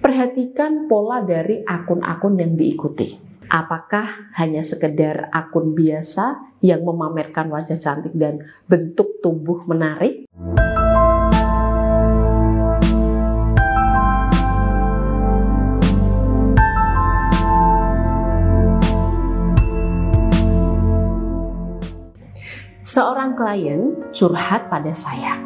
Perhatikan pola dari akun-akun yang diikuti. Apakah hanya sekedar akun biasa yang memamerkan wajah cantik dan bentuk tubuh menarik? Seorang klien curhat pada saya,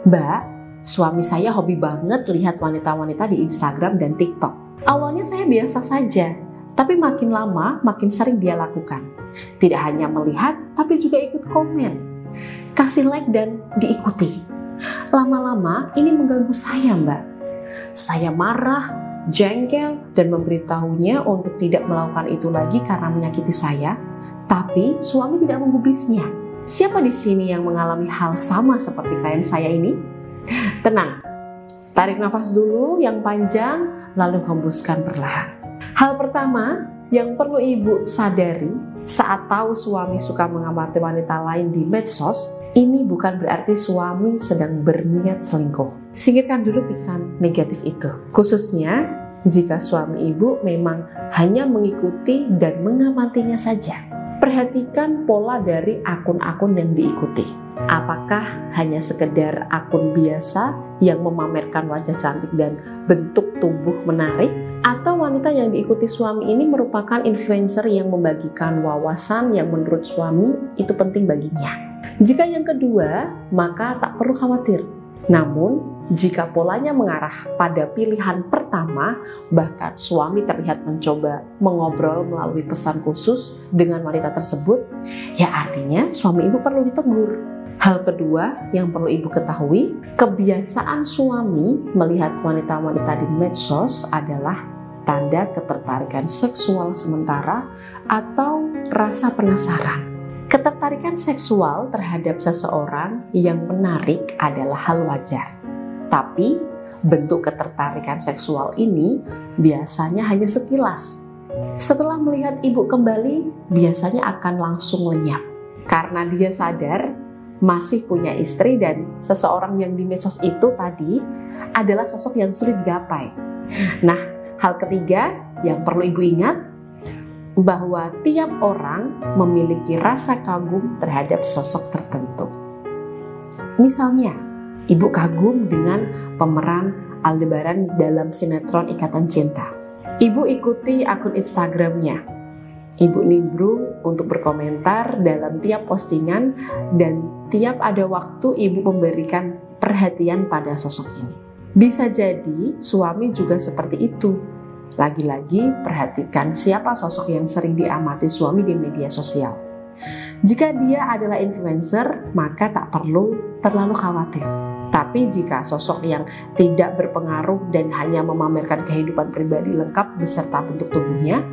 "Mbak, suami saya hobi banget lihat wanita-wanita di Instagram dan TikTok. Awalnya saya biasa saja, tapi makin lama makin sering dia lakukan. Tidak hanya melihat, tapi juga ikut komen, kasih like dan diikuti. Lama-lama ini mengganggu saya, Mbak. Saya marah, jengkel, dan memberitahunya untuk tidak melakukan itu lagi karena menyakiti saya, tapi suami tidak menggubrisnya. Siapa di sini yang mengalami hal sama seperti klien saya ini? Tenang, tarik nafas dulu yang panjang, lalu hembuskan perlahan. Hal pertama yang perlu ibu sadari saat tahu suami suka mengamati wanita lain di medsos, ini bukan berarti suami sedang berniat selingkuh. Singkirkan dulu pikiran negatif itu, khususnya jika suami ibu memang hanya mengikuti dan mengamatinya saja. Perhatikan pola dari akun-akun yang diikuti. Apakah hanya sekedar akun biasa yang memamerkan wajah cantik dan bentuk tubuh menarik? Atau wanita yang diikuti suami ini merupakan influencer yang membagikan wawasan yang menurut suami itu penting baginya? Jika yang kedua, maka tak perlu khawatir. Namun, jika polanya mengarah pada pilihan pertama, bahkan suami terlihat mencoba mengobrol melalui pesan khusus dengan wanita tersebut, ya artinya suami ibu perlu ditegur. Hal kedua yang perlu ibu ketahui, kebiasaan suami melihat wanita-wanita di medsos adalah tanda ketertarikan seksual sementara atau rasa penasaran. Ketertarikan seksual terhadap seseorang yang menarik adalah hal wajar. Tapi bentuk ketertarikan seksual ini biasanya hanya sekilas. Setelah melihat ibu kembali, biasanya akan langsung lenyap. Karena dia sadar masih punya istri dan seseorang yang di medsos itu tadi adalah sosok yang sulit digapai. Nah, hal ketiga yang perlu ibu ingat, bahwa tiap orang memiliki rasa kagum terhadap sosok tertentu. Misalnya, ibu kagum dengan pemeran Aldebaran dalam sinetron Ikatan Cinta. Ibu ikuti akun Instagramnya. Ibu nimbrung untuk berkomentar dalam tiap postingan dan tiap ada waktu ibu memberikan perhatian pada sosok ini. Bisa jadi suami juga seperti itu. Lagi-lagi perhatikan siapa sosok yang sering diamati suami di media sosial. Jika dia adalah influencer, maka tak perlu terlalu khawatir. Tapi jika sosok yang tidak berpengaruh dan hanya memamerkan kehidupan pribadi lengkap beserta bentuk tubuhnya,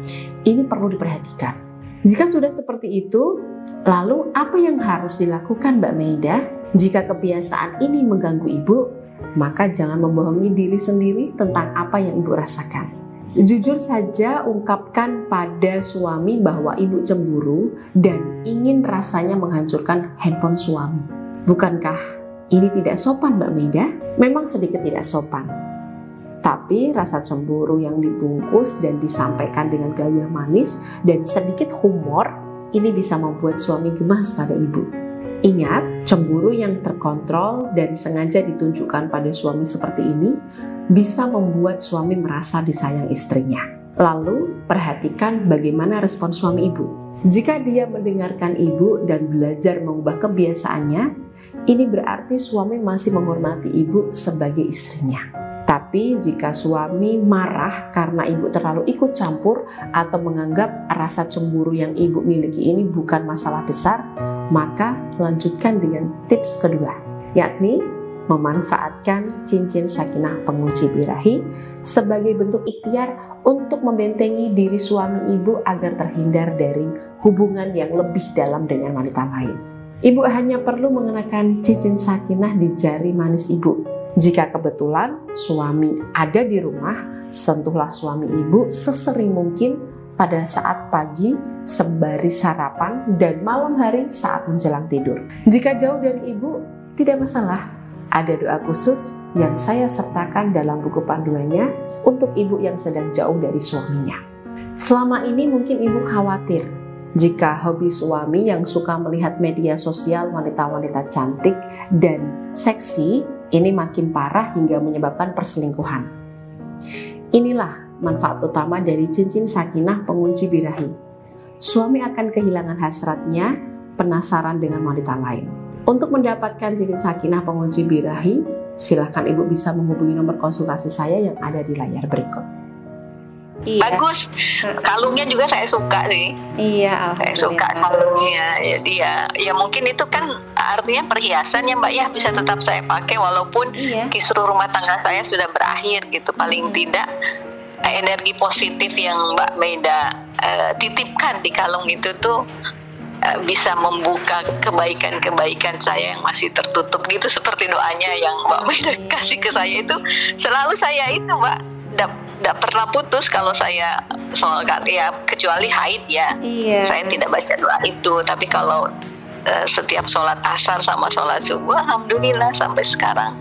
ini perlu diperhatikan. Jika sudah seperti itu, lalu apa yang harus dilakukan Mbak Meida? Jika kebiasaan ini mengganggu ibu, maka jangan membohongi diri sendiri tentang apa yang ibu rasakan. Jujur saja ungkapkan pada suami bahwa ibu cemburu dan ingin rasanya menghancurkan handphone suami. Bukankah ini tidak sopan Mbak Meida? Memang sedikit tidak sopan. Tapi rasa cemburu yang dibungkus dan disampaikan dengan gaya manis dan sedikit humor, ini bisa membuat suami gemas pada ibu. Ingat, cemburu yang terkontrol dan sengaja ditunjukkan pada suami seperti ini bisa membuat suami merasa disayang istrinya. Lalu, perhatikan bagaimana respon suami ibu. Jika dia mendengarkan ibu dan belajar mengubah kebiasaannya, ini berarti suami masih menghormati ibu sebagai istrinya. Tapi jika suami marah karena ibu terlalu ikut campur atau menganggap rasa cemburu yang ibu miliki ini bukan masalah besar, maka lanjutkan dengan tips kedua, yakni memanfaatkan cincin sakinah pengunci birahi sebagai bentuk ikhtiar untuk membentengi diri suami ibu agar terhindar dari hubungan yang lebih dalam dengan wanita lain. Ibu hanya perlu mengenakan cincin sakinah di jari manis ibu. Jika kebetulan suami ada di rumah, sentuhlah suami ibu sesering mungkin pada saat pagi sembari sarapan dan malam hari saat menjelang tidur. Jika jauh dari ibu, tidak masalah. Ada doa khusus yang saya sertakan dalam buku panduannya untuk ibu yang sedang jauh dari suaminya. Selama ini mungkin ibu khawatir jika hobi suami yang suka melihat media sosial wanita-wanita cantik dan seksi ini makin parah hingga menyebabkan perselingkuhan. Inilah manfaat utama dari cincin sakinah pengunci birahi. Suami akan kehilangan hasratnya, penasaran dengan wanita lain. Untuk mendapatkan cincin sakinah pengunci birahi, silahkan ibu bisa menghubungi nomor konsultasi saya yang ada di layar berikut. Iya. Bagus, kalungnya juga saya suka sih. Iya, saya suka kalungnya. Jadi ya mungkin itu kan artinya perhiasan ya Mbak ya, bisa tetap saya pakai walaupun kisruh rumah tangga saya sudah berakhir gitu. Paling tidak energi positif yang Mbak Maida titipkan di kalung itu tuh bisa membuka kebaikan-kebaikan saya yang masih tertutup gitu, seperti doanya yang Mbak Maida kasih ke saya itu selalu saya itu Mbak tidak pernah putus kalau saya sholat ya, kecuali haid ya. Saya tidak baca doa itu, tapi kalau setiap sholat asar sama sholat subuh alhamdulillah sampai sekarang